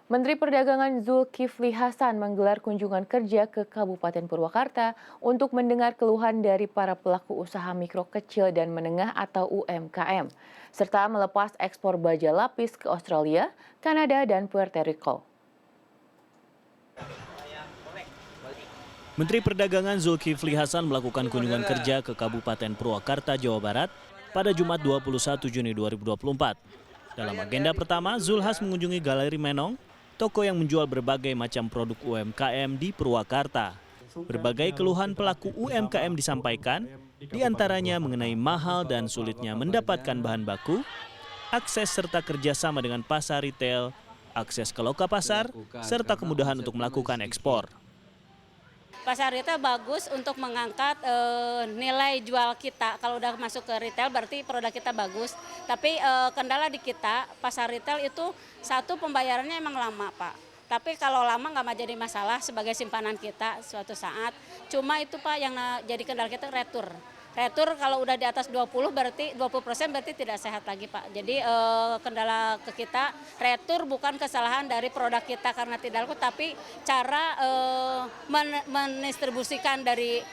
Menteri Perdagangan Zulkifli Hasan menggelar kunjungan kerja ke Kabupaten Purwakarta untuk mendengar keluhan dari para pelaku usaha mikro kecil dan menengah atau UMKM, serta melepas ekspor baja lapis ke Australia, Kanada, dan Puerto Rico. Menteri Perdagangan Zulkifli Hasan melakukan kunjungan kerja ke Kabupaten Purwakarta, Jawa Barat pada Jumat 21 Juni 2024. Dalam agenda pertama, Zulhas mengunjungi Galeri Menong, toko yang menjual berbagai macam produk UMKM di Purwakarta. Berbagai keluhan pelaku UMKM disampaikan, diantaranya mengenai mahal dan sulitnya mendapatkan bahan baku, akses serta kerjasama dengan pasar retail, akses ke loka pasar, serta kemudahan untuk melakukan ekspor. Pasar retail bagus untuk mengangkat nilai jual kita. Kalau udah masuk ke retail berarti produk kita bagus. Tapi kendala di kita, pasar retail itu satu pembayarannya emang lama, Pak. Tapi kalau lama nggak jadi masalah sebagai simpanan kita suatu saat. Cuma itu, Pak, yang jadi kendala kita retur. Retur kalau udah di atas 20% berarti tidak sehat lagi, Pak. Jadi kendala ke kita retur bukan kesalahan dari produk kita karena tidak laku, tapi cara mendistribusikan dari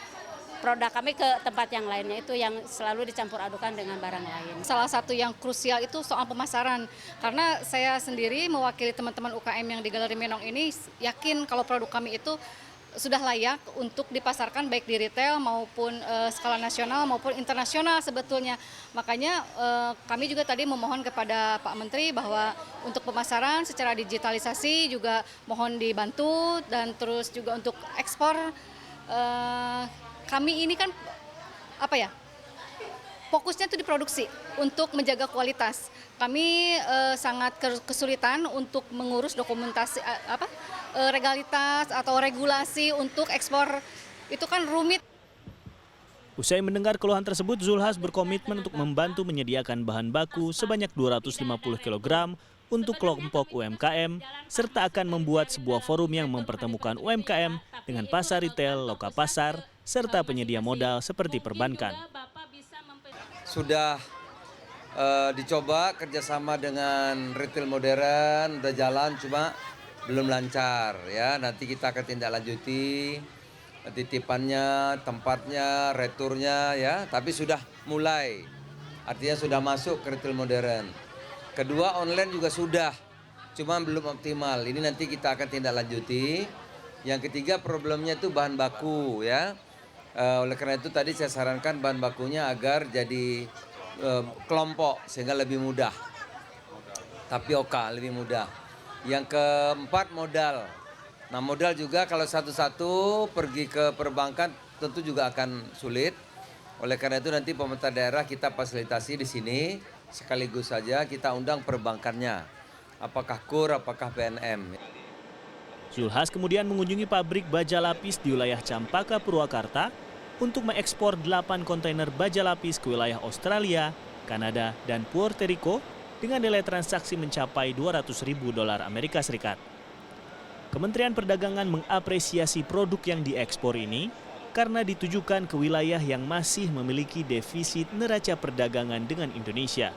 produk kami ke tempat yang lainnya itu yang selalu dicampur adukan dengan barang lain. Salah satu yang krusial itu soal pemasaran. Karena saya sendiri mewakili teman-teman UKM yang di Galeri Menong ini yakin kalau produk kami itu sudah layak untuk dipasarkan baik di retail maupun skala nasional maupun internasional sebetulnya. Makanya kami juga tadi memohon kepada Pak Menteri bahwa untuk pemasaran secara digitalisasi juga mohon dibantu dan terus juga untuk ekspor. Kami ini kan fokusnya itu di produksi untuk menjaga kualitas. Kami sangat kesulitan untuk mengurus dokumentasi legalitas atau regulasi untuk ekspor, itu kan rumit. Usai mendengar keluhan tersebut, Zulhas berkomitmen untuk membantu menyediakan bahan baku sebanyak 250 kg untuk kelompok UMKM, serta akan membuat sebuah forum yang mempertemukan UMKM dengan pasar retail, loka pasar, serta penyedia modal seperti perbankan. Sudah dicoba kerjasama dengan retail modern, udah jalan cuma belum lancar ya. Nanti kita akan tindak lanjuti titipannya, tempatnya, returnya ya. Tapi sudah mulai, artinya sudah masuk ke retail modern. Kedua, online juga sudah, cuma belum optimal. Ini nanti kita akan tindak lanjuti. Yang ketiga, problemnya itu bahan baku ya. Oleh karena itu tadi saya sarankan bahan bakunya agar jadi kelompok sehingga lebih mudah. Tapioka lebih mudah. Yang keempat, modal. Nah, modal juga kalau satu-satu pergi ke perbankan tentu juga akan sulit. Oleh karena itu nanti pemerintah daerah kita fasilitasi di sini, sekaligus saja kita undang perbankannya. Apakah KUR, apakah PNM. Zulhas kemudian mengunjungi pabrik baja lapis di wilayah Campaka, Purwakarta untuk mengekspor 8 kontainer baja lapis ke wilayah Australia, Kanada, dan Puerto Rico dengan nilai transaksi mencapai $200.000 Amerika Serikat. Kementerian Perdagangan mengapresiasi produk yang diekspor ini karena ditujukan ke wilayah yang masih memiliki defisit neraca perdagangan dengan Indonesia.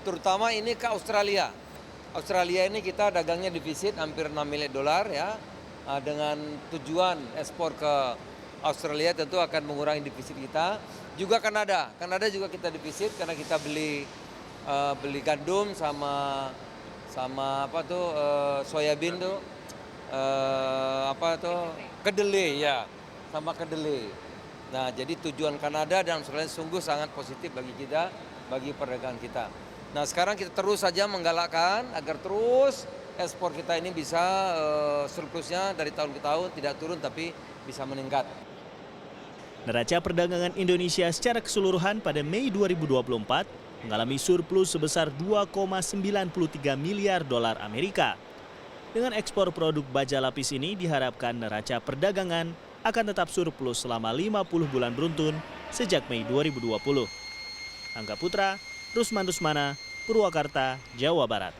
Terutama ini ke Australia. Australia ini kita dagangnya defisit hampir $6 miliar ya. Dengan tujuan ekspor ke Australia tentu akan mengurangi defisit kita. Juga Kanada. Kanada juga kita defisit karena kita beli gandum sama soybean tuh. Kedelai ya. Sama kedelai. Nah, jadi tujuan Kanada dan Australia sungguh sangat positif bagi kita, bagi perdagangan kita. Nah, sekarang kita terus saja menggalakkan agar terus ekspor kita ini bisa surplusnya dari tahun ke tahun tidak turun tapi bisa meningkat. Neraca perdagangan Indonesia secara keseluruhan pada Mei 2024 mengalami surplus sebesar $2,93 miliar Amerika. Dengan ekspor produk baja lapis ini diharapkan neraca perdagangan akan tetap surplus selama 50 bulan beruntun sejak Mei 2020. Angga Putra, Rusman Rusmana, Purwakarta, Jawa Barat.